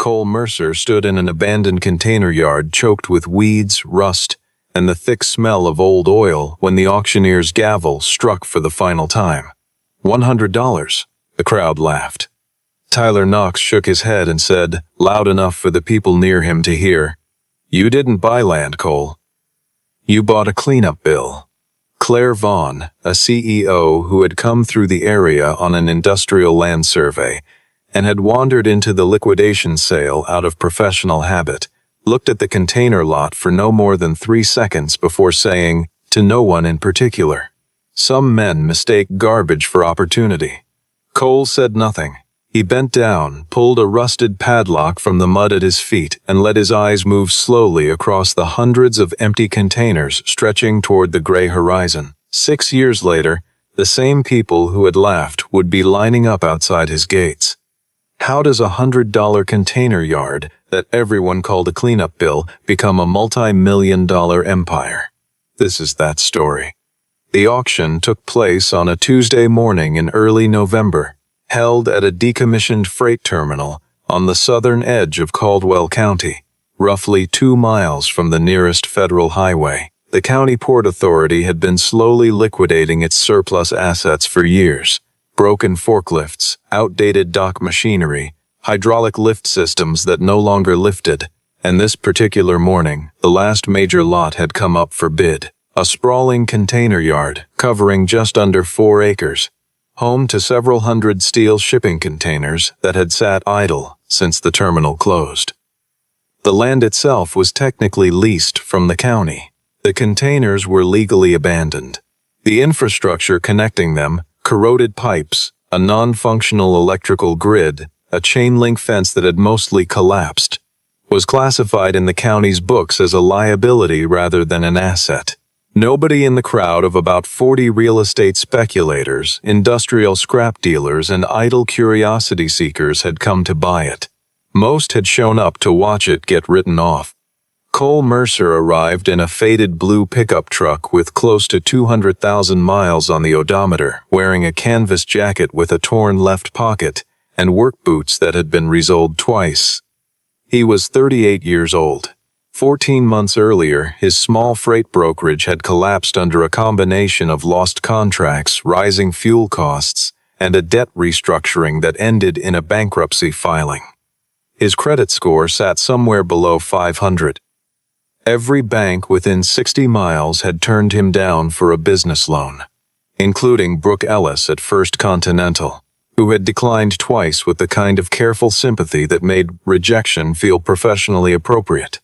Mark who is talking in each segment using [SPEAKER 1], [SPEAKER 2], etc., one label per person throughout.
[SPEAKER 1] Cole Mercer stood in an abandoned container yard choked with weeds, rust, and the thick smell of old oil when the auctioneer's gavel struck for the final time. $100. The crowd laughed. Tyler Knox shook his head and said, loud enough for the people near him to hear, "You didn't buy land, Cole. You bought a cleanup bill." Claire Vaughn, a CEO who had come through the area on an industrial land survey and had wandered into the liquidation sale out of professional habit, looked at the container lot for no more than 3 seconds before saying, to no one in particular, "Some men mistake garbage for opportunity." Cole said nothing. He bent down, pulled a rusted padlock from the mud at his feet, and let his eyes move slowly across the hundreds of empty containers stretching toward the gray horizon. 6 years later, the same people who had laughed would be lining up outside his gates. How does a $100 container yard that everyone called a cleanup bill become a multi-million-dollar empire? This is that story. The auction took place on a Tuesday morning in early November, held at a decommissioned freight terminal on the southern edge of Caldwell County, roughly 2 miles from the nearest federal highway. The county port authority had been slowly liquidating its surplus assets for years. Broken forklifts, outdated dock machinery, hydraulic lift systems that no longer lifted, and this particular morning, the last major lot had come up for bid. A sprawling container yard covering just under 4 acres, home to several hundred steel shipping containers that had sat idle since the terminal closed. The land itself was technically leased from the county. The containers were legally abandoned. The infrastructure connecting them, corroded pipes, a non-functional electrical grid, a chain-link fence that had mostly collapsed, was classified in the county's books as a liability rather than an asset. Nobody in the crowd of about 40 real estate speculators, industrial scrap dealers, and idle curiosity seekers had come to buy it. Most had shown up to watch it get written off. Cole Mercer arrived in a faded blue pickup truck with close to 200,000 miles on the odometer, wearing a canvas jacket with a torn left pocket and work boots that had been resoled twice. He was 38 years old. 14 months earlier, his small freight brokerage had collapsed under a combination of lost contracts, rising fuel costs, and a debt restructuring that ended in a bankruptcy filing. His credit score sat somewhere below 500. Every bank within 60 miles had turned him down for a business loan, including Brooke Ellis at First Continental, who had declined twice with the kind of careful sympathy that made rejection feel professionally appropriate.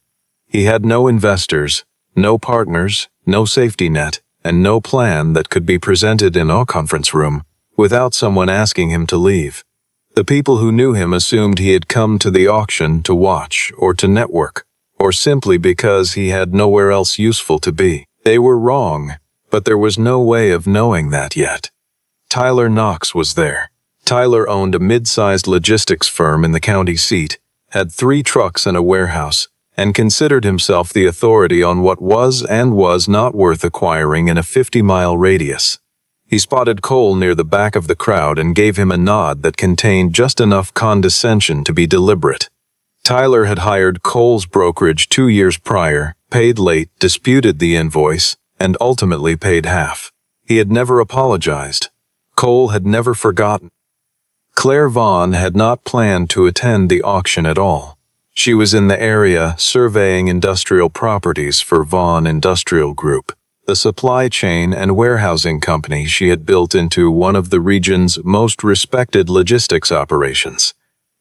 [SPEAKER 1] He had no investors, no partners, no safety net, and no plan that could be presented in a conference room without someone asking him to leave. The people who knew him assumed he had come to the auction to watch or to network, or simply because he had nowhere else useful to be. They were wrong, but there was no way of knowing that yet. Tyler Knox was there. Tyler owned a mid-sized logistics firm in the county seat, had 3 trucks and a warehouse, and considered himself the authority on what was and was not worth acquiring in a 50-mile radius. He spotted Cole near the back of the crowd and gave him a nod that contained just enough condescension to be deliberate. Tyler had hired Cole's brokerage 2 years prior, paid late, disputed the invoice, and ultimately paid half. He had never apologized. Cole had never forgotten. Claire Vaughn had not planned to attend the auction at all. She was in the area surveying industrial properties for Vaughn Industrial Group, the supply chain and warehousing company she had built into one of the region's most respected logistics operations.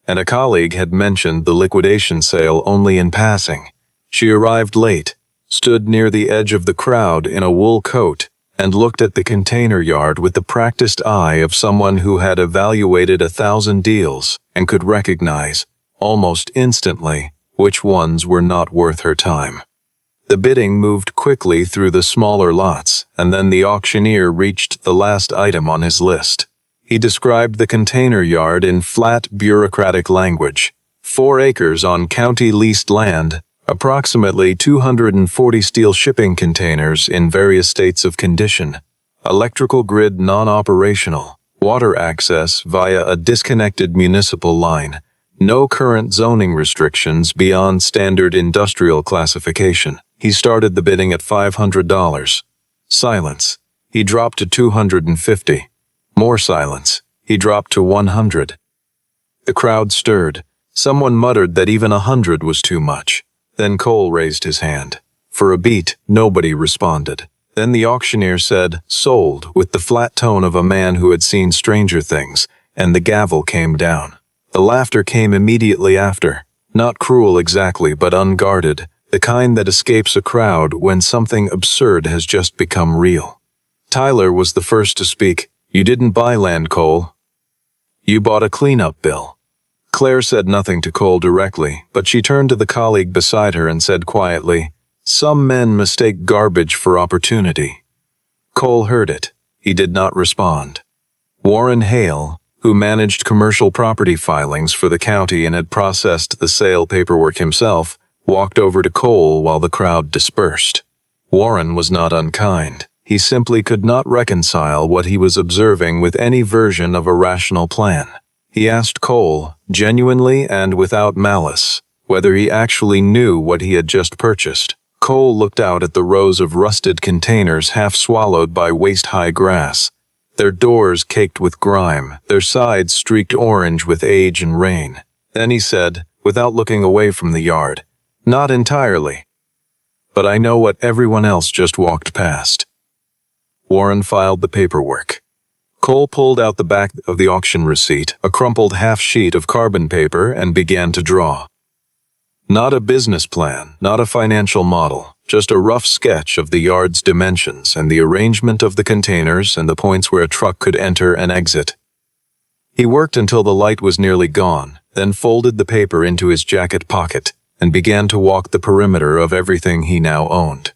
[SPEAKER 1] And a colleague had mentioned the liquidation sale only in passing. She arrived late, stood near the edge of the crowd in a wool coat, and looked at the container yard with the practiced eye of someone who had evaluated 1,000 deals and could recognize, almost instantly, which ones were not worth her time. The bidding moved quickly through the smaller lots, and then the auctioneer reached the last item on his list. He described the container yard in flat, bureaucratic language. 4 acres on county-leased land, approximately 240 steel shipping containers in various states of condition, electrical grid non-operational, water access via a disconnected municipal line, No current zoning restrictions beyond standard industrial classification. He started the bidding at $500. Silence. He dropped to $250. More silence. He dropped to $100. The crowd stirred. Someone muttered that even $100 was too much. Then Cole raised his hand. For a beat, nobody responded. Then the auctioneer said, "Sold," with the flat tone of a man who had seen stranger things, and the gavel came down. The laughter came immediately after. Not cruel exactly, but unguarded, the kind that escapes a crowd when something absurd has just become real. Tyler was the first to speak. "You didn't buy land, Cole. You bought a cleanup bill." Claire said nothing to Cole directly, but she turned to the colleague beside her and said quietly, "Some men mistake garbage for opportunity." Cole heard it. He did not respond. Warren Hale, who managed commercial property filings for the county and had processed the sale paperwork himself, walked over to Cole while the crowd dispersed. Warren was not unkind. He simply could not reconcile what he was observing with any version of a rational plan. He asked Cole, genuinely and without malice, whether he actually knew what he had just purchased. Cole looked out at the rows of rusted containers half swallowed by waist-high grass, their doors caked with grime, their sides streaked orange with age and rain. Then he said, without looking away from the yard, "Not entirely. But I know what everyone else just walked past." Warren filed the paperwork. Cole pulled out the back of the auction receipt, a crumpled half-sheet of carbon paper, and began to draw. Not a business plan, not a financial model, just a rough sketch of the yard's dimensions and the arrangement of the containers and the points where a truck could enter and exit. He worked until the light was nearly gone, then folded the paper into his jacket pocket and began to walk the perimeter of everything he now owned.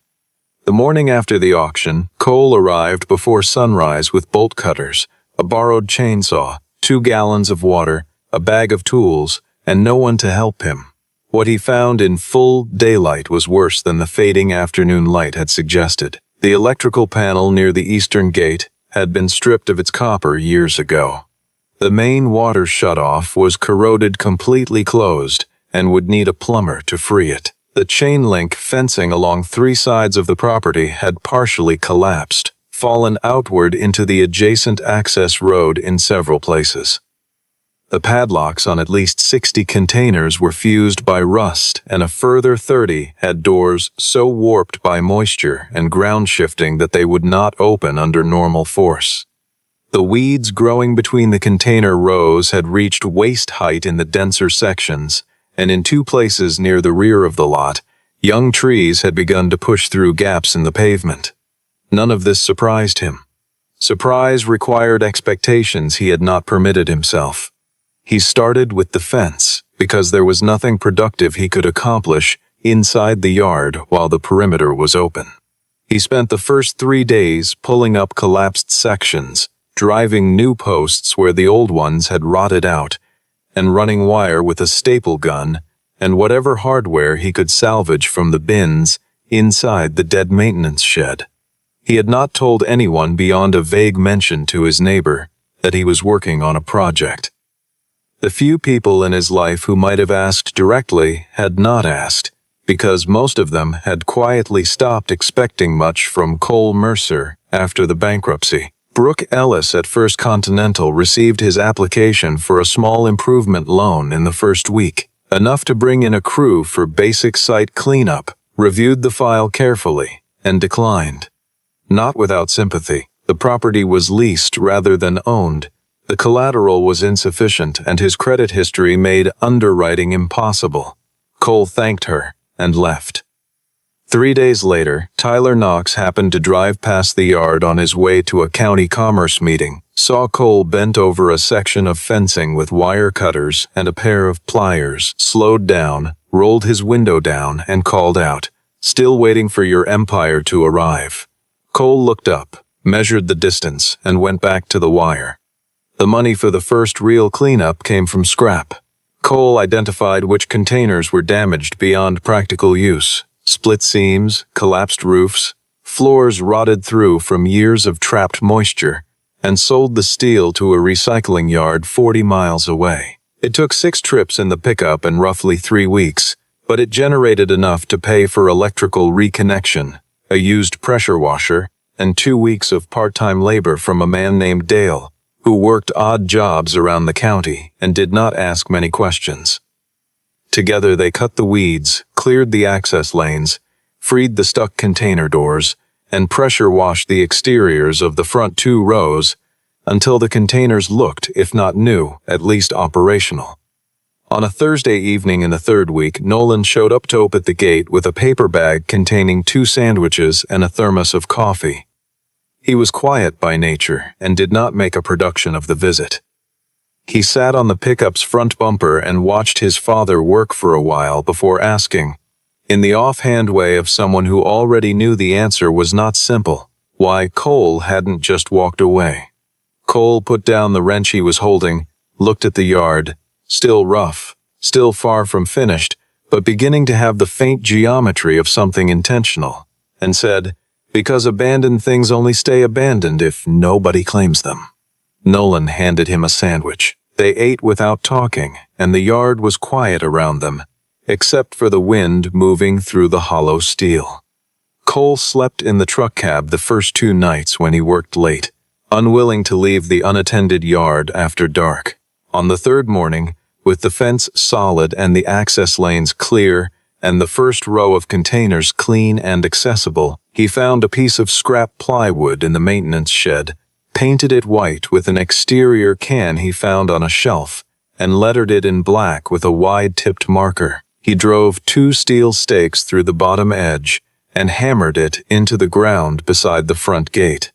[SPEAKER 1] The morning after the auction, Cole arrived before sunrise with bolt cutters, a borrowed chainsaw, 2 gallons of water, a bag of tools, and no one to help him. What he found in full daylight was worse than the fading afternoon light had suggested. The electrical panel near the eastern gate had been stripped of its copper years ago. The main water shutoff was corroded completely closed and would need a plumber to free it. The chain-link fencing along 3 sides of the property had partially collapsed, fallen outward into the adjacent access road in several places. The padlocks on at least 60 containers were fused by rust, and a further 30 had doors so warped by moisture and ground shifting that they would not open under normal force. The weeds growing between the container rows had reached waist height in the denser sections, and in 2 places near the rear of the lot, young trees had begun to push through gaps in the pavement. None of this surprised him. Surprise required expectations he had not permitted himself. He started with the fence, because there was nothing productive he could accomplish inside the yard while the perimeter was open. He spent the first 3 days pulling up collapsed sections, driving new posts where the old ones had rotted out, and running wire with a staple gun and whatever hardware he could salvage from the bins inside the dead maintenance shed. He had not told anyone beyond a vague mention to his neighbor that he was working on a project. The few people in his life who might have asked directly had not asked, because most of them had quietly stopped expecting much from Cole Mercer after the bankruptcy. Brooke Ellis at First Continental received his application for a small improvement loan in the first week, enough to bring in a crew for basic site cleanup, reviewed the file carefully, and declined. Not without sympathy. The property was leased rather than owned. The collateral was insufficient, and his credit history made underwriting impossible. Cole thanked her and left. 3 days later, Tyler Knox happened to drive past the yard on his way to a county commerce meeting, saw Cole bent over a section of fencing with wire cutters and a pair of pliers, slowed down, rolled his window down, and called out, "Still waiting for your empire to arrive." Cole looked up, measured the distance, and went back to the wire. The money for the first real cleanup came from scrap. Cole identified which containers were damaged beyond practical use. Split seams, collapsed roofs, floors rotted through from years of trapped moisture, and sold the steel to a recycling yard 40 miles away. It took 6 trips in the pickup and roughly 3 weeks, but it generated enough to pay for electrical reconnection, a used pressure washer, and 2 weeks of part-time labor from a man named Dale, who worked odd jobs around the county and did not ask many questions. Together they cut the weeds, cleared the access lanes, freed the stuck container doors, and pressure washed the exteriors of the front 2 rows until the containers looked, if not new, at least operational. On a Thursday evening in the 3rd week, Nolan showed up to Tope at the gate with a paper bag containing 2 sandwiches and a thermos of coffee. He was quiet by nature and did not make a production of the visit. He sat on the pickup's front bumper and watched his father work for a while before asking, in the offhand way of someone who already knew the answer was not simple, why Cole hadn't just walked away. Cole put down the wrench he was holding, looked at the yard, still rough, still far from finished, but beginning to have the faint geometry of something intentional, and said, "Because abandoned things only stay abandoned if nobody claims them." Nolan handed him a sandwich. They ate without talking, and the yard was quiet around them, except for the wind moving through the hollow steel. Cole slept in the truck cab the first 2 nights when he worked late, unwilling to leave the unattended yard after dark. On the 3rd morning, with the fence solid and the access lanes clear and the first row of containers clean and accessible, he found a piece of scrap plywood in the maintenance shed, painted it white with an exterior can he found on a shelf, and lettered it in black with a wide-tipped marker. He drove 2 steel stakes through the bottom edge and hammered it into the ground beside the front gate.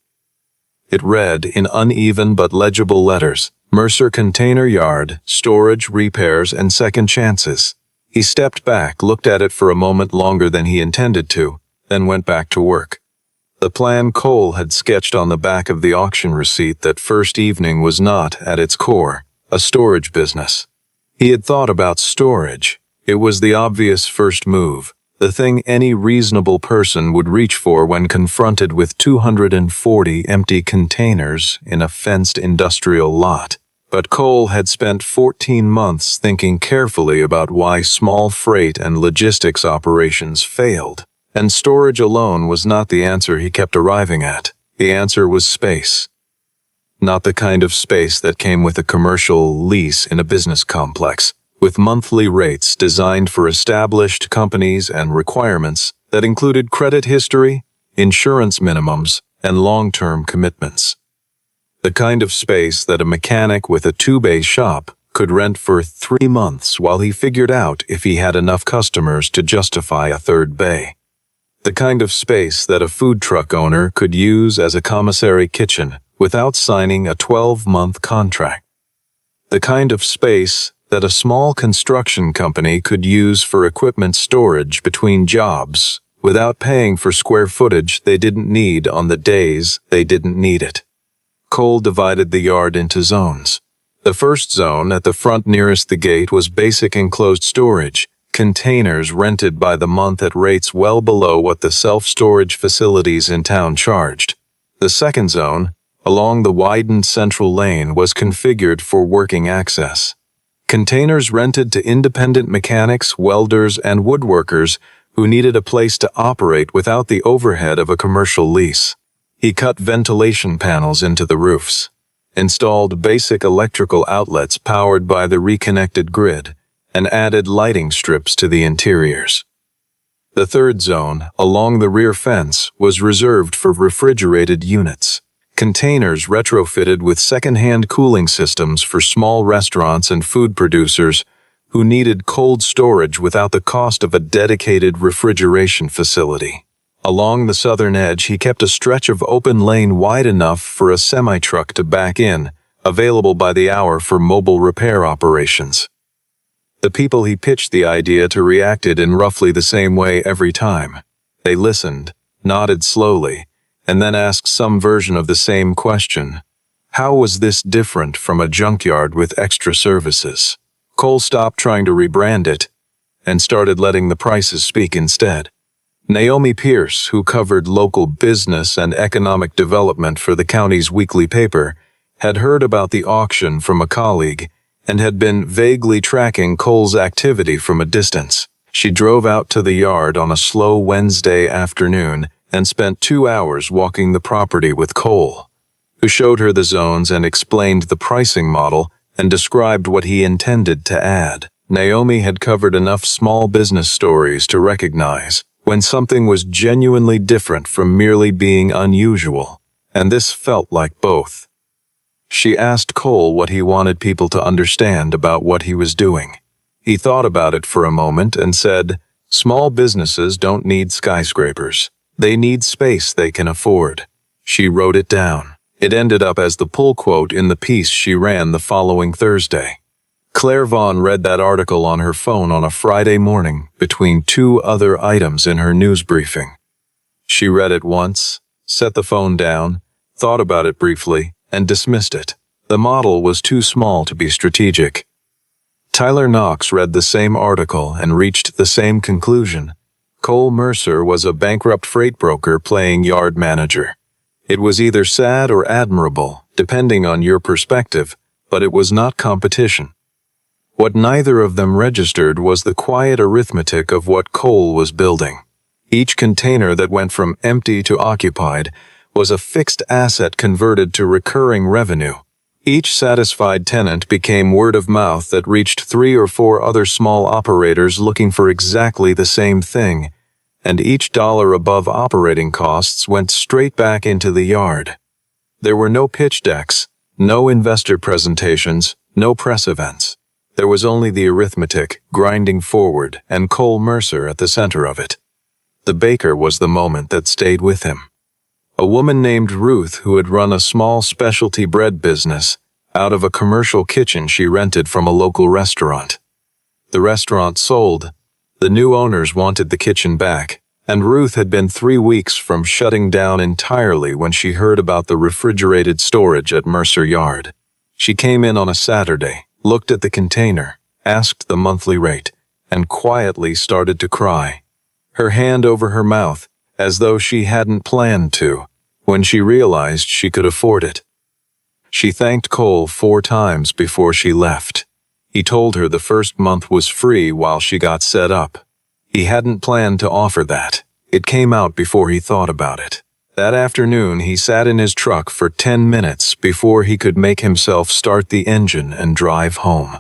[SPEAKER 1] It read in uneven but legible letters, Mercer Container Yard, Storage, Repairs, and Second Chances. He stepped back, looked at it for a moment longer than he intended to, then went back to work. The plan Cole had sketched on the back of the auction receipt that first evening was not, at its core, a storage business. He had thought about storage. It was the obvious first move, the thing any reasonable person would reach for when confronted with 240 empty containers in a fenced industrial lot. But Cole had spent 14 months thinking carefully about why small freight and logistics operations failed, and storage alone was not the answer he kept arriving at. The answer was space. Not the kind of space that came with a commercial lease in a business complex, with monthly rates designed for established companies and requirements that included credit history, insurance minimums, and long-term commitments. The kind of space that a mechanic with a 2-bay shop could rent for 3 months while he figured out if he had enough customers to justify a 3rd bay. The kind of space that a food truck owner could use as a commissary kitchen without signing a 12-month contract. The kind of space that a small construction company could use for equipment storage between jobs without paying for square footage they didn't need on the days they didn't need it. Cole divided the yard into zones. The first zone at the front nearest the gate was basic enclosed storage, containers rented by the month at rates well below what the self-storage facilities in town charged. The second zone, along the widened central lane, was configured for working access. Containers rented to independent mechanics, welders, and woodworkers who needed a place to operate without the overhead of a commercial lease. He cut ventilation panels into the roofs, installed basic electrical outlets powered by the reconnected grid, and added lighting strips to the interiors. The third zone, along the rear fence, was reserved for refrigerated units, containers retrofitted with second-hand cooling systems for small restaurants and food producers who needed cold storage without the cost of a dedicated refrigeration facility. Along the southern edge, he kept a stretch of open lane wide enough for a semi-truck to back in, available by the hour for mobile repair operations. The people he pitched the idea to reacted in roughly the same way every time. They listened, nodded slowly, and then asked some version of the same question. How was this different from a junkyard with extra services? Cole stopped trying to rebrand it and started letting the prices speak instead. Naomi Pierce, who covered local business and economic development for the county's weekly paper, had heard about the auction from a colleague and had been vaguely tracking Cole's activity from a distance. She drove out to the yard on a slow Wednesday afternoon and spent 2 hours walking the property with Cole, who showed her the zones and explained the pricing model and described what he intended to add. Naomi had covered enough small business stories to recognize when something was genuinely different from merely being unusual, and this felt like both. She asked Cole what he wanted people to understand about what he was doing. He thought about it for a moment and said, "Small businesses don't need skyscrapers. They need space they can afford." She wrote it down. It ended up as the pull quote in the piece she ran the following Thursday. Claire Vaughn read that article on her phone on a Friday morning between 2 other items in her news briefing. She read it once, set the phone down, thought about it briefly, and dismissed it. The model was too small to be strategic. Tyler Knox read the same article and reached the same conclusion. Cole Mercer was a bankrupt freight broker playing yard manager. It was either sad or admirable, depending on your perspective, but it was not competition. What neither of them registered was the quiet arithmetic of what Cole was building. Each container that went from empty to occupied was a fixed asset converted to recurring revenue. Each satisfied tenant became word of mouth that reached 3 or 4 other small operators looking for exactly the same thing, and each dollar above operating costs went straight back into the yard. There were no pitch decks, no investor presentations, no press events. There was only the arithmetic grinding forward and Cole Mercer at the center of it. The baker was the moment that stayed with him. A woman named Ruth who had run a small specialty bread business out of a commercial kitchen she rented from a local restaurant. The restaurant sold. The new owners wanted the kitchen back, and Ruth had been 3 weeks from shutting down entirely when she heard about the refrigerated storage at Mercer Yard. She came in on a Saturday, looked at the container, asked the monthly rate, and quietly started to cry, her hand over her mouth, as though she hadn't planned to, when she realized she could afford it. She thanked Cole 4 times before she left. He told her the first month was free while she got set up. He hadn't planned to offer that. It came out before he thought about it. That afternoon, he sat in his truck for 10 minutes before he could make himself start the engine and drive home.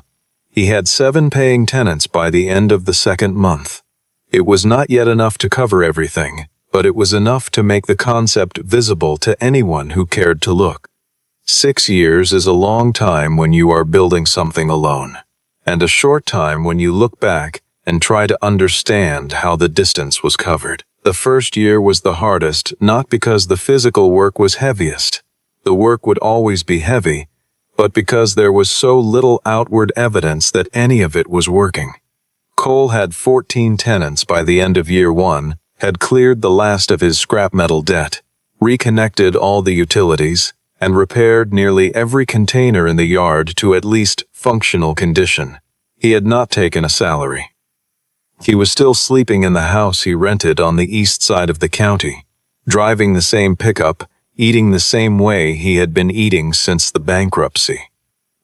[SPEAKER 1] He had 7 paying tenants by the end of the 2nd month. It was not yet enough to cover everything, but it was enough to make the concept visible to anyone who cared to look. 6 years is a long time when you are building something alone, and a short time when you look back and try to understand how the distance was covered. The first year was the hardest, not because the physical work was heaviest. The work would always be heavy, but because there was so little outward evidence that any of it was working. Cole had 14 tenants by the end of year 1, had cleared the last of his scrap metal debt, reconnected all the utilities, and repaired nearly every container in the yard to at least functional condition. He had not taken a salary. He was still sleeping in the house he rented on the east side of the county, driving the same pickup, eating the same way he had been eating since the bankruptcy.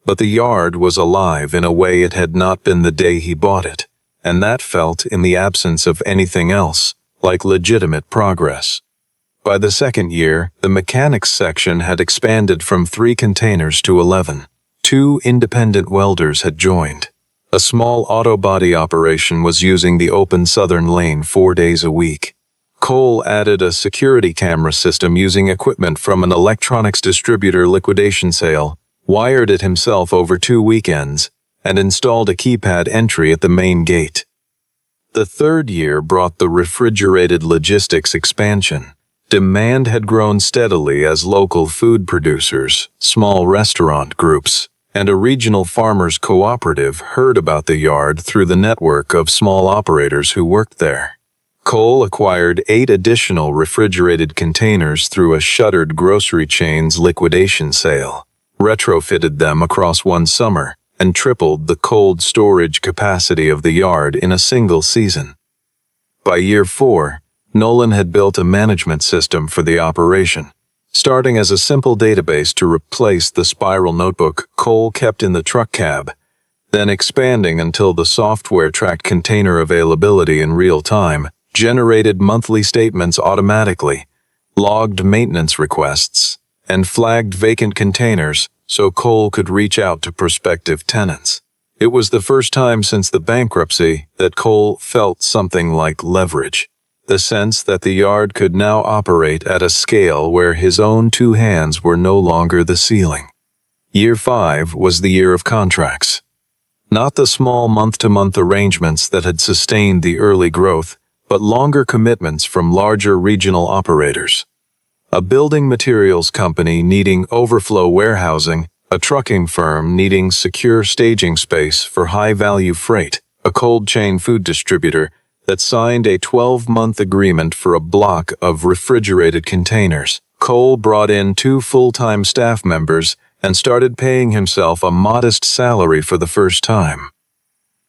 [SPEAKER 1] But the yard was alive in a way it had not been the day he bought it, and that felt, in the absence of anything else, like legitimate progress. By the 2nd year, the mechanics section had expanded from 3 containers to 11. 2 independent welders had joined. A small auto body operation was using the open southern lane 4 days a week. Cole added a security camera system using equipment from an electronics distributor liquidation sale, wired it himself over 2 weekends, and installed a keypad entry at the main gate. The 3rd year brought the refrigerated logistics expansion. Demand had grown steadily as local food producers, small restaurant groups, and a regional farmers cooperative heard about the yard through the network of small operators who worked there. Cole acquired 8 additional refrigerated containers through a shuttered grocery chain's liquidation sale, retrofitted them across one summer, and tripled the cold storage capacity of the yard in a single season. By year 4, Nolan had built a management system for the operation. Starting as a simple database to replace the spiral notebook Cole kept in the truck cab, then expanding until the software tracked container availability in real time, generated monthly statements automatically, logged maintenance requests, and flagged vacant containers so Cole could reach out to prospective tenants. It was the first time since the bankruptcy that Cole felt something like leverage, the sense that the yard could now operate at a scale where his own two hands were no longer the ceiling. Year 5 was the year of contracts. Not the small month-to-month arrangements that had sustained the early growth, but longer commitments from larger regional operators. A building materials company needing overflow warehousing, a trucking firm needing secure staging space for high-value freight, a cold chain food distributor that signed a 12-month agreement for a block of refrigerated containers. Cole brought in 2 full-time staff members and started paying himself a modest salary for the first time.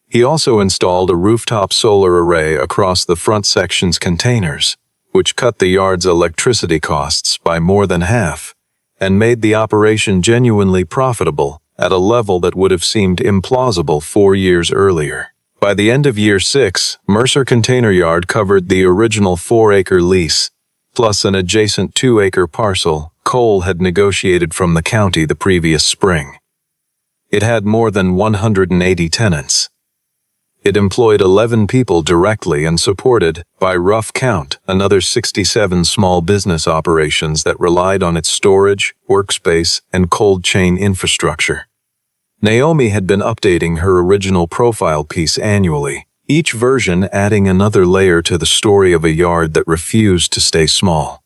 [SPEAKER 1] He also installed a rooftop solar array across the front section's containers, which cut the yard's electricity costs by more than half, and made the operation genuinely profitable at a level that would have seemed implausible 4 years earlier. By the end of year 6, Mercer Container Yard covered the original 4-acre lease, plus an adjacent 2-acre parcel Cole had negotiated from the county the previous spring. It had more than 180 tenants. It employed 11 people directly and supported, by rough count, another 67 small business operations that relied on its storage, workspace, and cold chain infrastructure. Naomi had been updating her original profile piece annually, each version adding another layer to the story of a yard that refused to stay small.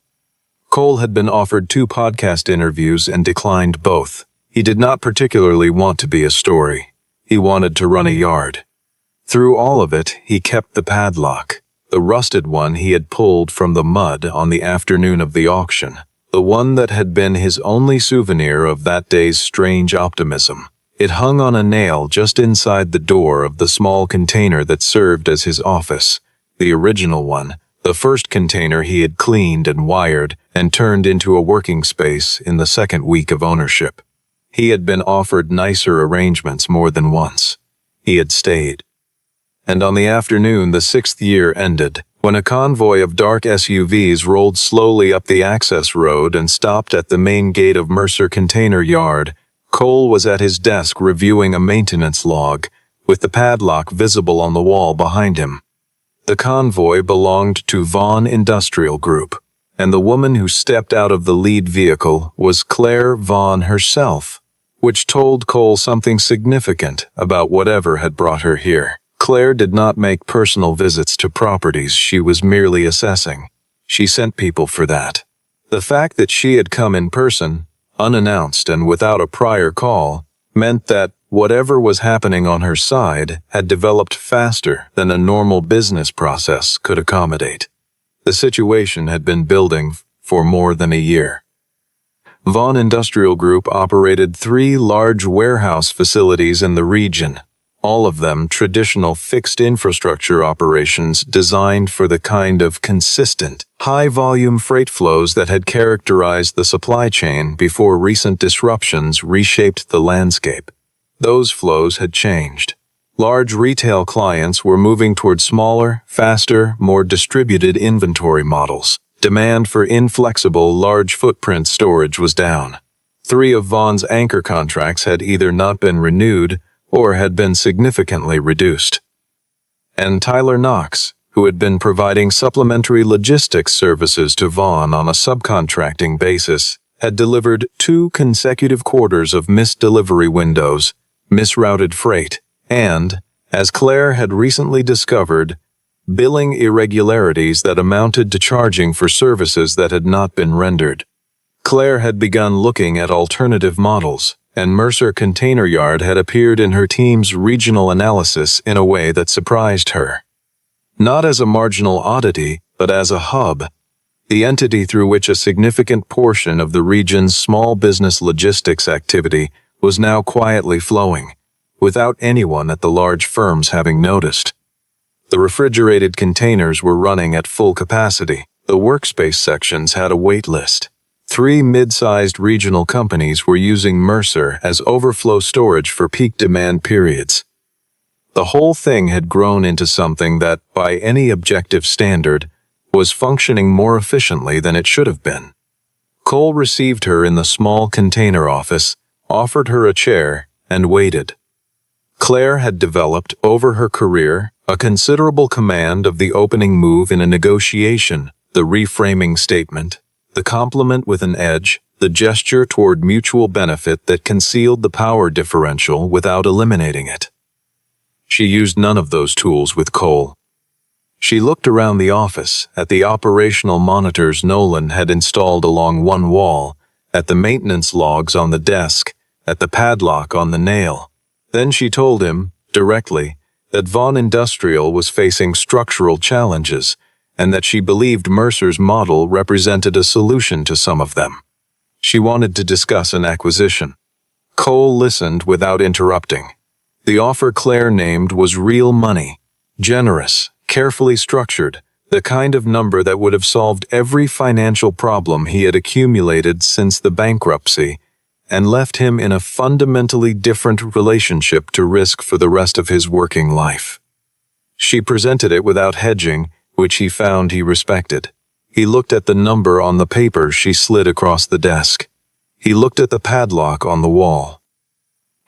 [SPEAKER 1] Cole had been offered 2 podcast interviews and declined both. He did not particularly want to be a story. He wanted to run a yard. Through all of it, he kept the padlock, the rusted one he had pulled from the mud on the afternoon of the auction, the one that had been his only souvenir of that day's strange optimism. It hung on a nail just inside the door of the small container that served as his office, the original one, the first container he had cleaned and wired and turned into a working space in the second week of ownership. He had been offered nicer arrangements more than once. He had stayed. And on the afternoon the 6th year ended, when a convoy of dark SUVs rolled slowly up the access road and stopped at the main gate of Mercer Container Yard, Cole was at his desk reviewing a maintenance log, with the padlock visible on the wall behind him. The convoy belonged to Vaughn Industrial Group, and the woman who stepped out of the lead vehicle was Claire Vaughn herself, which told Cole something significant about whatever had brought her here. Claire did not make personal visits to properties she was merely assessing. She sent people for that. The fact that she had come in person, unannounced and without a prior call, meant that whatever was happening on her side had developed faster than a normal business process could accommodate. The situation had been building for more than a year. Vaughn Industrial Group operated 3 large warehouse facilities in the region, all of them traditional fixed infrastructure operations designed for the kind of consistent, high-volume freight flows that had characterized the supply chain before recent disruptions reshaped the landscape. Those flows had changed. Large retail clients were moving toward smaller, faster, more distributed inventory models. Demand for inflexible, large footprint storage was down. 3 of Vaughn's anchor contracts had either not been renewed or had been significantly reduced. And Tyler Knox, who had been providing supplementary logistics services to Vaughn on a subcontracting basis, had delivered 2 consecutive quarters of missed delivery windows, misrouted freight, and, as Claire had recently discovered, billing irregularities that amounted to charging for services that had not been rendered. Claire had begun looking at alternative models, and Mercer Container Yard had appeared in her team's regional analysis in a way that surprised her. Not as a marginal oddity, but as a hub, the entity through which a significant portion of the region's small business logistics activity was now quietly flowing, without anyone at the large firms having noticed. The refrigerated containers were running at full capacity. The workspace sections had a wait list. 3 mid-sized regional companies were using Mercer as overflow storage for peak demand periods. The whole thing had grown into something that, by any objective standard, was functioning more efficiently than it should have been. Cole received her in the small container office, offered her a chair, and waited. Claire had developed, over her career, a considerable command of the opening move in a negotiation, the reframing statement, the compliment with an edge, the gesture toward mutual benefit that concealed the power differential without eliminating it. She used none of those tools with Cole. She looked around the office, at the operational monitors Nolan had installed along one wall, at the maintenance logs on the desk, at the padlock on the nail. Then she told him, directly, that Vaughn Industrial was facing structural challenges, and that she believed Mercer's model represented a solution to some of them. She wanted to discuss an acquisition. Cole listened without interrupting. The offer Claire named was real money, generous, carefully structured, the kind of number that would have solved every financial problem he had accumulated since the bankruptcy, and left him in a fundamentally different relationship to risk for the rest of his working life. She presented it without hedging, which he found he respected. He looked at the number on the paper she slid across the desk. He looked at the padlock on the wall.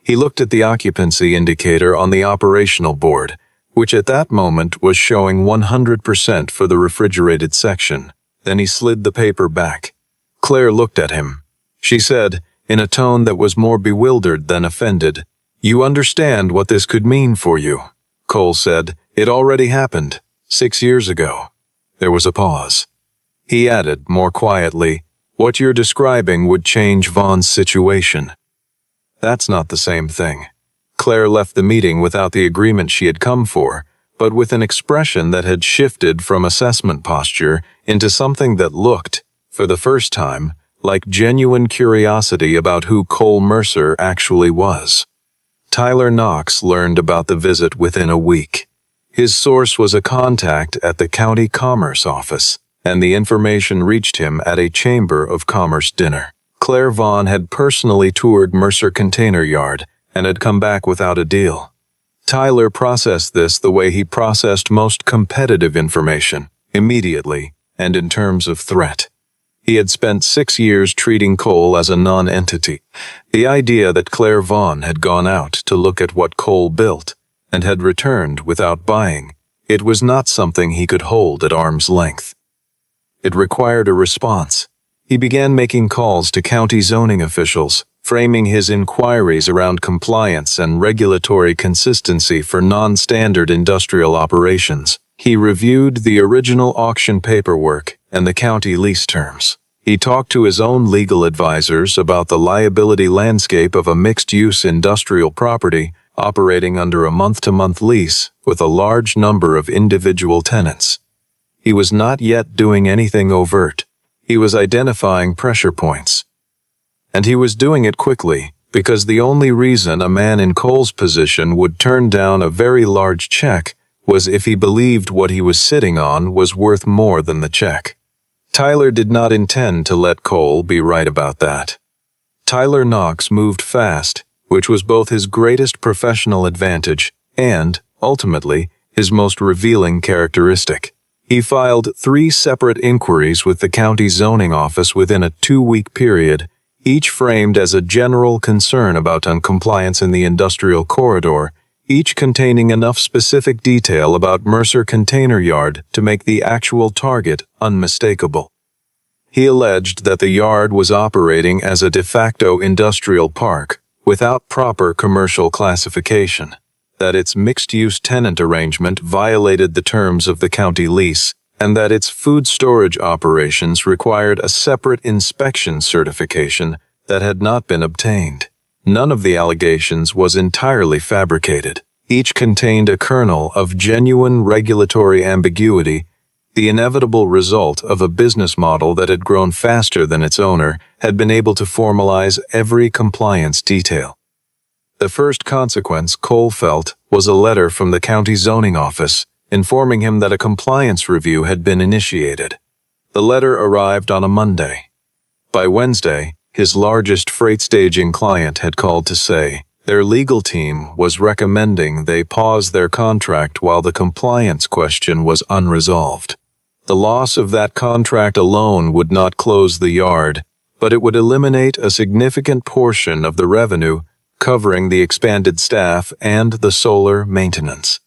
[SPEAKER 1] He looked at the occupancy indicator on the operational board, which at that moment was showing 100% for the refrigerated section. Then he slid the paper back. Claire looked at him. She said, in a tone that was more bewildered than offended, "You understand what this could mean for you." Cole said, "It already happened, 6 years ago." There was a pause. He added, more quietly, "What you're describing would change Vaughn's situation." That's not the same thing. Claire left the meeting without the agreement she had come for, but with an expression that had shifted from assessment posture into something that looked, for the first time, like genuine curiosity about who Cole Mercer actually was. Tyler Knox learned about the visit within a week. His source was a contact at the county commerce office, and the information reached him at a Chamber of Commerce dinner. Claire Vaughn had personally toured Mercer Container Yard and had come back without a deal. Tyler processed this the way he processed most competitive information, immediately and in terms of threat. He had spent 6 years treating Cole as a non-entity. The idea that Claire Vaughn had gone out to look at what Cole built and had returned without buying, it was not something he could hold at arm's length. It required a response. He began making calls to county zoning officials, framing his inquiries around compliance and regulatory consistency for non-standard industrial operations. He reviewed the original auction paperwork and the county lease terms. He talked to his own legal advisors about the liability landscape of a mixed-use industrial property operating under a month-to-month lease with a large number of individual tenants. He was not yet doing anything overt. He was identifying pressure points. And he was doing it quickly, because the only reason a man in Cole's position would turn down a very large check was if he believed what he was sitting on was worth more than the check. Tyler did not intend to let Cole be right about that. Tyler Knox moved fast, which was both his greatest professional advantage and, ultimately, his most revealing characteristic. He filed 3 separate inquiries with the county zoning office within a 2-week period, each framed as a general concern about noncompliance in the industrial corridor, each containing enough specific detail about Mercer Container Yard to make the actual target unmistakable. He alleged that the yard was operating as a de facto industrial park without proper commercial classification, that its mixed-use tenant arrangement violated the terms of the county lease, and that its food storage operations required a separate inspection certification that had not been obtained. None of the allegations was entirely fabricated. Each contained a kernel of genuine regulatory ambiguity, the inevitable result of a business model that had grown faster than its owner had been able to formalize every compliance detail. The first consequence, Cole felt, was a letter from the county zoning office informing him that a compliance review had been initiated. The letter arrived on a Monday. By Wednesday, his largest freight staging client had called to say Their legal team was recommending they pause their contract while the compliance question was unresolved. The loss of that contract alone would not close the yard, but it would eliminate a significant portion of the revenue covering the expanded staff and the solar maintenance.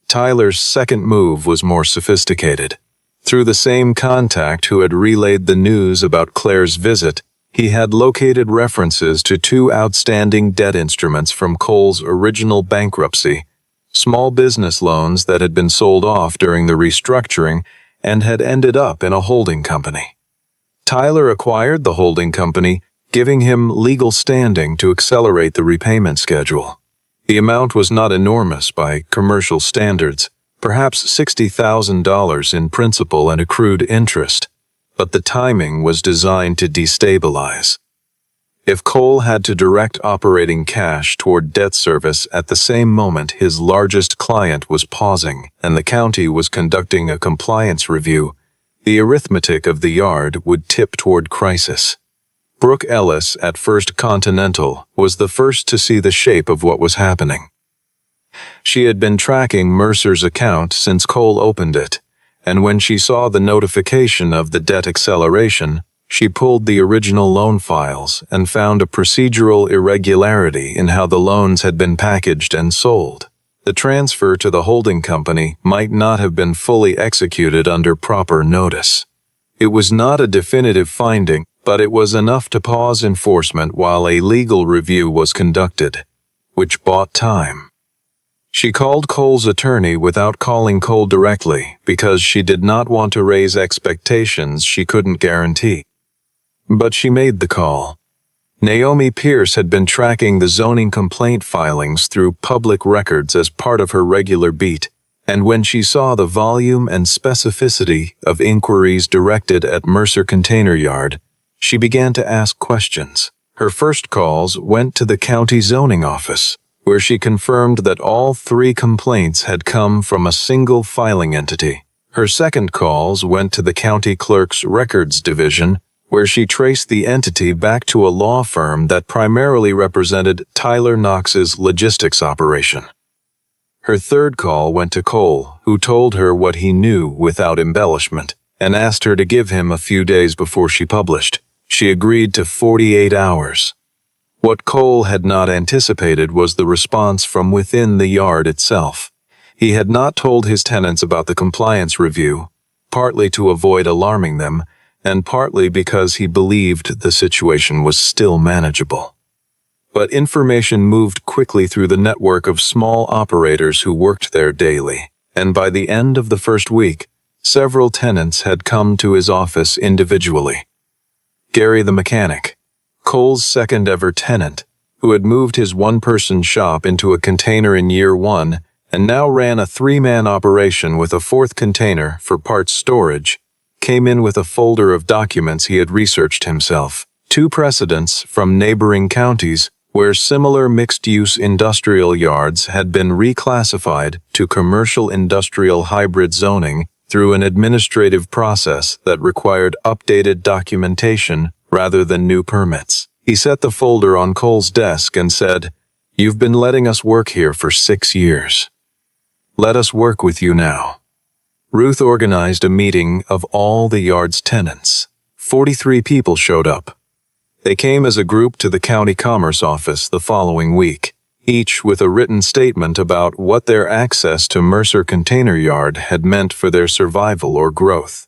[SPEAKER 1] Tyler's second move was more sophisticated. Through the same contact who had relayed the news about Claire's visit, he had located references to two outstanding debt instruments from Cole's original bankruptcy, small business loans that had been sold off during the restructuring and had ended up in a holding company. Tyler acquired the holding company, giving him legal standing to accelerate the repayment schedule. The amount was not enormous by commercial standards, perhaps $60,000 in principal and accrued interest, but the timing was designed to destabilize. If Cole had to direct operating cash toward debt service at the same moment his largest client was pausing and the county was conducting a compliance review, the arithmetic of the yard would tip toward crisis. Brooke Ellis at First Continental was the first to see the shape of what was happening. She had been tracking Mercer's account since Cole opened it, and when she saw the notification of the debt acceleration, she pulled the original loan files and found a procedural irregularity in how the loans had been packaged and sold. The transfer to the holding company might not have been fully executed under proper notice. It was not a definitive finding, but it was enough to pause enforcement while a legal review was conducted, which bought time. She called Cole's attorney without calling Cole directly because she did not want to raise expectations she couldn't guarantee. But she made the call. Naomi Pierce had been tracking the zoning complaint filings through public records as part of her regular beat, and when she saw the volume and specificity of inquiries directed at Mercer Container Yard, she began to ask questions. Her first calls went to the county zoning office, where she confirmed that all 3 complaints had come from a single filing entity. Her second calls went to the county clerk's records division, where she traced the entity back to a law firm that primarily represented Tyler Knox's logistics operation. Her third call went to Cole, who told her what he knew without embellishment, and asked her to give him a few days before she published. She agreed to 48 hours. What Cole had not anticipated was the response from within the yard itself. He had not told his tenants about the compliance review, partly to avoid alarming them, and partly because he believed the situation was still manageable. But information moved quickly through the network of small operators who worked there daily, and by the end of the first week, several tenants had come to his office individually. Gary the mechanic, Cole's second-ever tenant, who had moved his one-person shop into a container in year 1 and now ran a 3-man operation with a 4th container for parts storage, came in with a folder of documents he had researched himself. 2 precedents from neighboring counties where similar mixed-use industrial yards had been reclassified to commercial industrial hybrid zoning through an administrative process that required updated documentation rather than new permits. He set the folder on Cole's desk and said, "You've been letting us work here for 6 years. Let us work with you now." Ruth organized a meeting of all the yard's tenants. 43 people showed up. They came as a group to the county commerce office the following week, each with a written statement about what their access to Mercer Container Yard had meant for their survival or growth.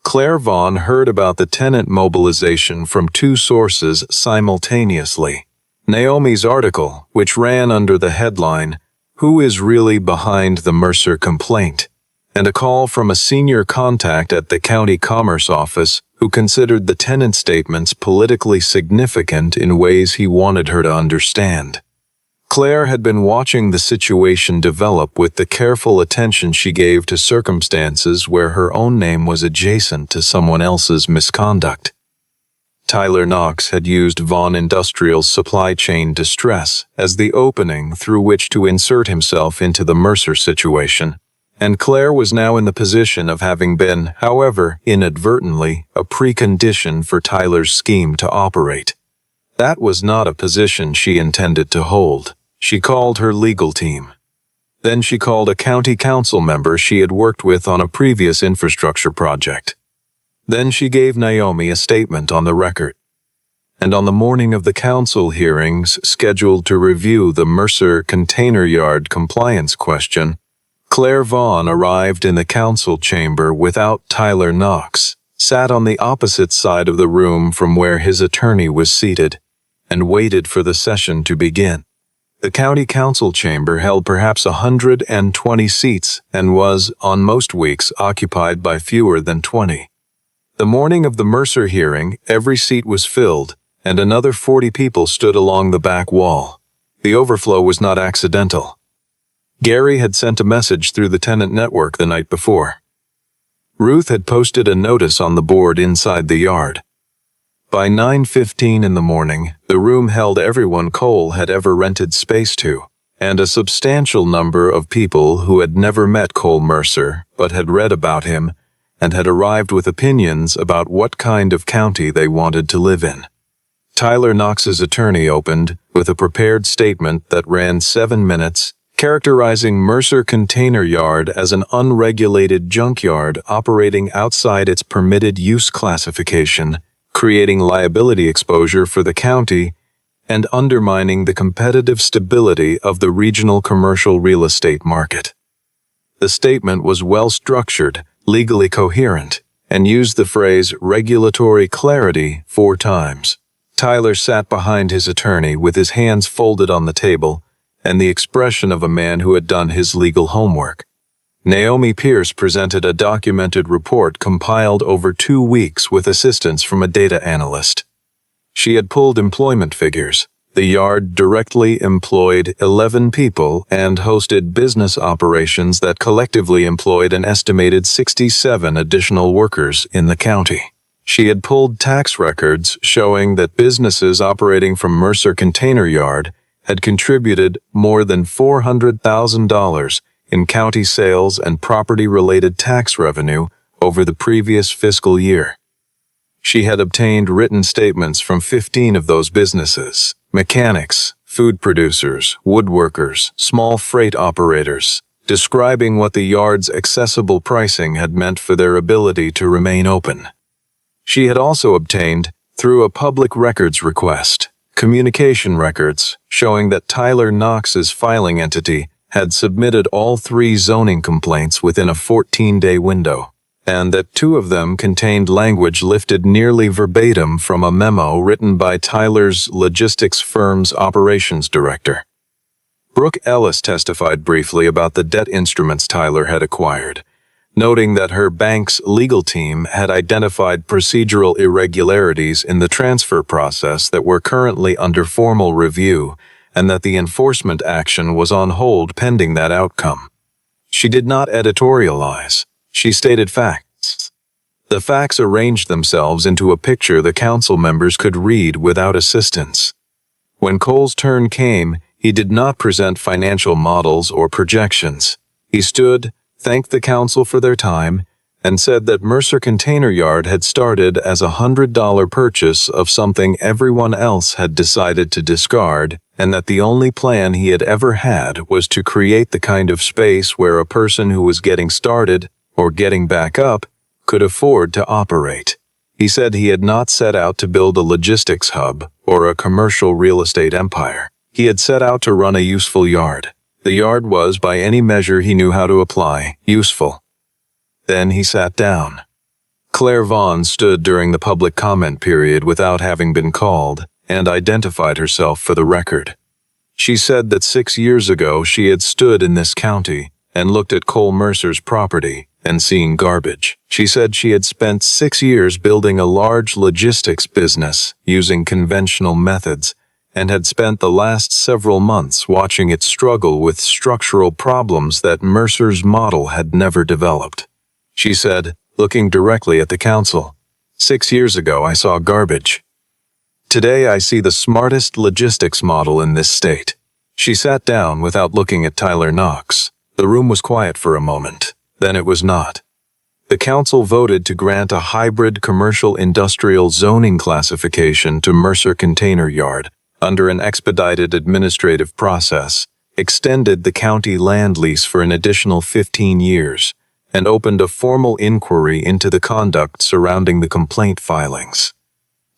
[SPEAKER 1] Claire Vaughn heard about the tenant mobilization from 2 sources simultaneously. Naomi's article, which ran under the headline, "Who is really behind the Mercer complaint?" and a call from a senior contact at the county commerce office who considered the tenant statements politically significant in ways he wanted her to understand. Claire had been watching the situation develop with the careful attention she gave to circumstances where her own name was adjacent to someone else's misconduct. Tyler Knox had used Vaughn Industrial's supply chain distress as the opening through which to insert himself into the Mercer situation, and Claire was now in the position of having been, however inadvertently, a precondition for Tyler's scheme to operate. That was not a position she intended to hold. She called her legal team. Then she called a county council member she had worked with on a previous infrastructure project. Then she gave Naomi a statement on the record. And on the morning of the council hearings scheduled to review the Mercer Container Yard compliance question, Claire Vaughn arrived in the council chamber without Tyler Knox, sat on the opposite side of the room from where his attorney was seated, and waited for the session to begin. The county council chamber held perhaps 120 seats and was, on most weeks, occupied by fewer than 20. The morning of the Mercer hearing, every seat was filled, and another 40 people stood along the back wall. The overflow was not accidental. Gary had sent a message through the tenant network the night before. Ruth had posted a notice on the board inside the yard. By 9:15 in the morning, the room held everyone Cole had ever rented space to, and a substantial number of people who had never met Cole Mercer but had read about him and had arrived with opinions about what kind of county they wanted to live in. Tyler Knox's attorney opened with a prepared statement that ran 7 minutes, characterizing Mercer Container Yard as an unregulated junkyard operating outside its permitted use classification, creating liability exposure for the county, and undermining the competitive stability of the regional commercial real estate market. The statement was well-structured, legally coherent, and used the phrase regulatory clarity 4 times. Tyler sat behind his attorney with his hands folded on the table and the expression of a man who had done his legal homework. Naomi Pierce presented a documented report compiled over 2 weeks with assistance from a data analyst. She had pulled employment figures. The yard directly employed 11 people and hosted business operations that collectively employed an estimated 67 additional workers in the county. She had pulled tax records showing that businesses operating from Mercer Container Yard had contributed more than $400,000 in county sales and property-related tax revenue over the previous fiscal year. She had obtained written statements from 15 of those businesses: mechanics, food producers, woodworkers, small freight operators, describing what the yard's accessible pricing had meant for their ability to remain open. She had also obtained, through a public records request, communication records showing that Tyler Knox's filing entity had submitted all 3 zoning complaints within a 14-day window, and that 2 of them contained language lifted nearly verbatim from a memo written by Tyler's logistics firm's operations director. Brooke Ellis testified briefly about the debt instruments Tyler had acquired, noting that her bank's legal team had identified procedural irregularities in the transfer process that were currently under formal review, and that the enforcement action was on hold pending that outcome. She did not editorialize. She stated facts. The facts arranged themselves into a picture the council members could read without assistance. When Cole's turn came, he did not present financial models or projections. He stood, thanked the council for their time, and said that Mercer Container Yard had started as a $100 purchase of something everyone else had decided to discard, and that the only plan he had ever had was to create the kind of space where a person who was getting started, or getting back up, could afford to operate. He said he had not set out to build a logistics hub or a commercial real estate empire. He had set out to run a useful yard. The yard was, by any measure he knew how to apply, useful. Then he sat down. Claire Vaughn stood during the public comment period without having been called, and identified herself for the record. She said that 6 years ago she had stood in this county and looked at Cole Mercer's property and seen garbage. She said she had spent 6 years building a large logistics business using conventional methods, and had spent the last several months watching it struggle with structural problems that Mercer's model had never developed. She said, looking directly at the council, 6 years ago I saw garbage. Today I see the smartest logistics model in this state. She sat down without looking at Tyler Knox. The room was quiet for a moment. Then it was not. The council voted to grant a hybrid commercial industrial zoning classification to Mercer Container Yard, under an expedited administrative process, extended the county land lease for an additional 15 years, and opened a formal inquiry into the conduct surrounding the complaint filings.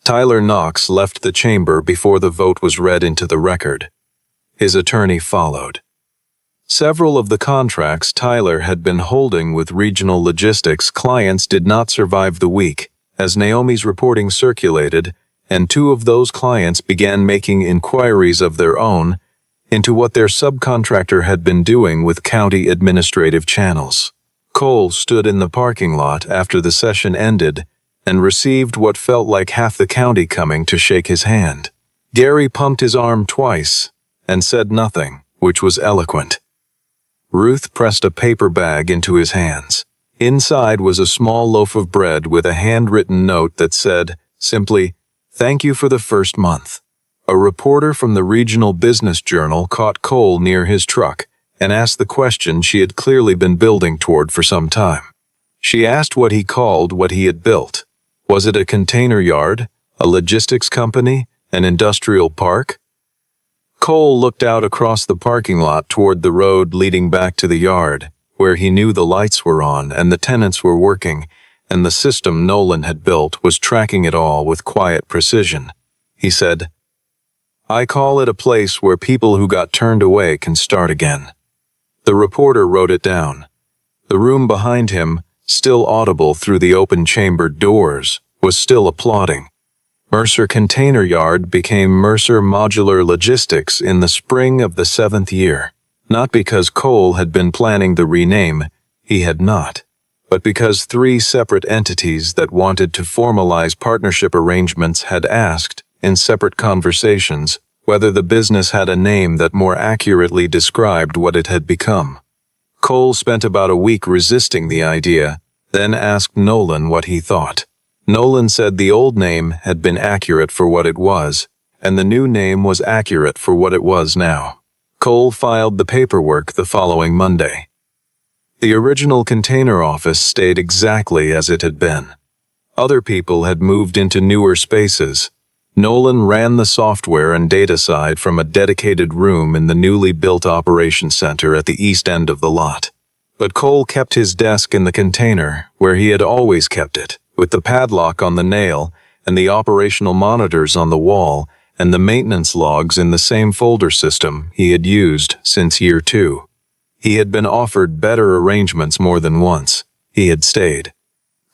[SPEAKER 1] Tyler Knox left the chamber before the vote was read into the record. His attorney followed. Several of the contracts Tyler had been holding with Regional Logistics clients did not survive the week, as Naomi's reporting circulated, and two of those clients began making inquiries of their own into what their subcontractor had been doing with county administrative channels. Cole stood in the parking lot after the session ended and received what felt like half the county coming to shake his hand. Gary pumped his arm twice and said nothing, which was eloquent. Ruth pressed a paper bag into his hands. Inside was a small loaf of bread with a handwritten note that said, simply, "Thank you for the first month." A reporter from the Regional Business Journal caught Cole near his truck and asked the question she had clearly been building toward for some time. She asked what he called what he had built. Was it a container yard, a logistics company, an industrial park? Cole looked out across the parking lot toward the road leading back to the yard, where he knew the lights were on and the tenants were working, and the system Nolan had built was tracking it all with quiet precision. He said, "I call it a place where people who got turned away can start again." The reporter wrote it down. The room behind him, still audible through the open-chambered doors, was still applauding. Mercer Container Yard became Mercer Modular Logistics in the spring of the 7th year, not because Cole had been planning the rename, he had not, but because 3 separate entities that wanted to formalize partnership arrangements had asked, in separate conversations, whether the business had a name that more accurately described what it had become. Cole spent about a week resisting the idea, then asked Nolan what he thought. Nolan said the old name had been accurate for what it was, and the new name was accurate for what it was now. Cole filed the paperwork the following Monday. The original container office stayed exactly as it had been. Other people had moved into newer spaces. Nolan ran the software and data side from a dedicated room in the newly built operations center at the east end of the lot. But Cole kept his desk in the container, where he had always kept it, with the padlock on the nail and the operational monitors on the wall and the maintenance logs in the same folder system he had used since year 2. He had been offered better arrangements more than once. He had stayed.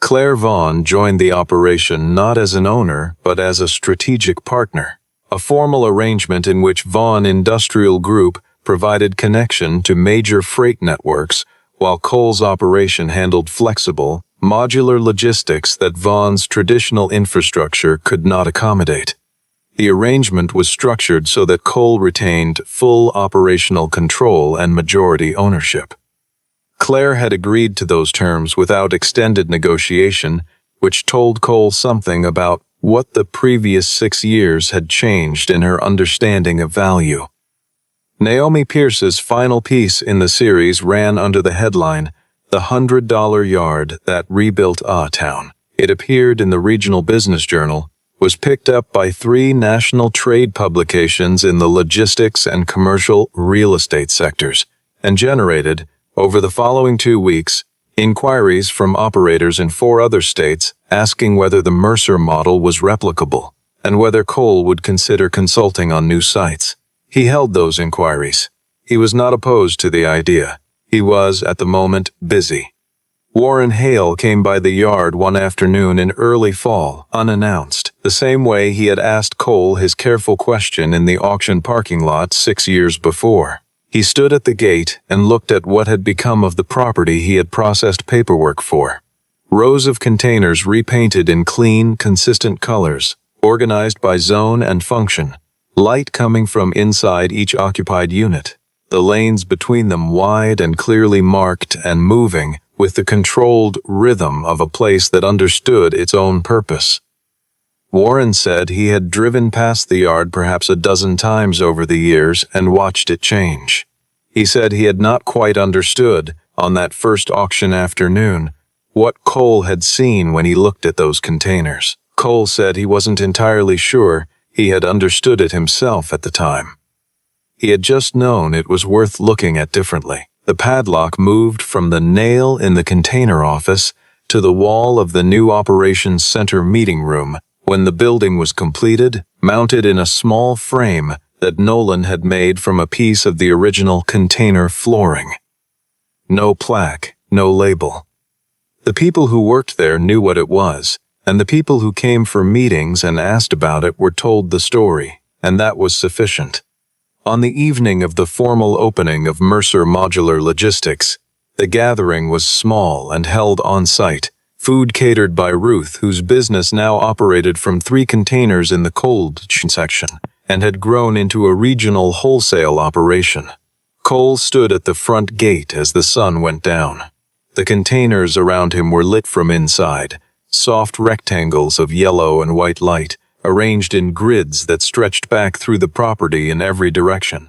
[SPEAKER 1] Claire Vaughn joined the operation not as an owner, but as a strategic partner, a formal arrangement in which Vaughn Industrial Group provided connection to major freight networks, while Cole's operation handled flexible, modular logistics that Vaughn's traditional infrastructure could not accommodate. The arrangement was structured so that Cole retained full operational control and majority ownership. Claire had agreed to those terms without extended negotiation, which told Cole something about what the previous 6 years had changed in her understanding of value. Naomi Pierce's final piece in the series ran under the headline, "The $100 Yard That Rebuilt A Town." It appeared in the Regional Business Journal, was picked up by 3 national trade publications in the logistics and commercial real estate sectors, and generated, over the following 2 weeks, inquiries from operators in 4 other states asking whether the Mercer model was replicable, and whether Cole would consider consulting on new sites. He held those inquiries. He was not opposed to the idea. He was, at the moment, busy. Warren Hale came by the yard one afternoon in early fall, unannounced, the same way he had asked Cole his careful question in the auction parking lot 6 years before. He stood at the gate and looked at what had become of the property he had processed paperwork for. Rows of containers repainted in clean, consistent colors, organized by zone and function, light coming from inside each occupied unit, the lanes between them wide and clearly marked and moving with the controlled rhythm of a place that understood its own purpose. Warren said he had driven past the yard perhaps a dozen times over the years and watched it change. He said he had not quite understood, on that first auction afternoon, what Cole had seen when he looked at those containers. Cole said he wasn't entirely sure He had understood it himself at the time. He had just known it was worth looking at differently. The padlock moved from the nail in the container office to the wall of the new operations center meeting room when the building was completed, mounted in a small frame that Nolan had made from a piece of the original container flooring. No plaque, no label. The people who worked there knew what it was, and the people who came for meetings and asked about it were told the story, and that was sufficient. On the evening of the formal opening of Mercer Modular Logistics, the gathering was small and held on-site, food catered by Ruth, whose business now operated from 3 containers in the cold section and had grown into a regional wholesale operation. Cole stood at the front gate as the sun went down. The containers around him were lit from inside, soft rectangles of yellow and white light, arranged in grids that stretched back through the property in every direction.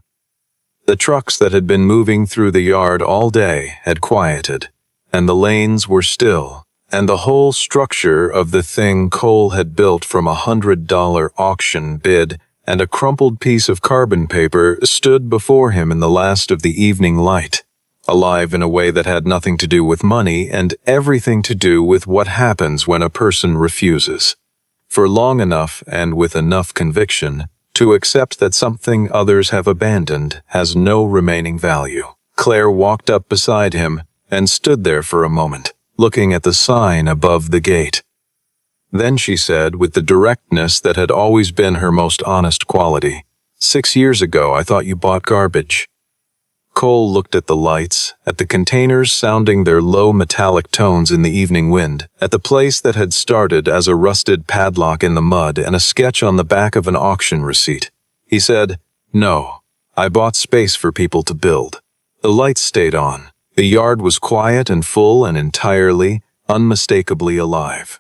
[SPEAKER 1] The trucks that had been moving through the yard all day had quieted, and the lanes were still, and the whole structure of the thing Cole had built from $100 auction bid and a crumpled piece of carbon paper stood before him in the last of the evening light, alive in a way that had nothing to do with money and everything to do with what happens when a person refuses, for long enough and with enough conviction, to accept that something others have abandoned has no remaining value. Claire walked up beside him and stood there for a moment, looking at the sign above the gate. Then she said, with the directness that had always been her most honest quality, "6 years ago, I thought you bought garbage." Cole looked at the lights, at the containers sounding their low metallic tones in the evening wind, at the place that had started as a rusted padlock in the mud and a sketch on the back of an auction receipt. He said, "No, I bought space for people to build." The lights stayed on. The yard was quiet and full and entirely, unmistakably alive.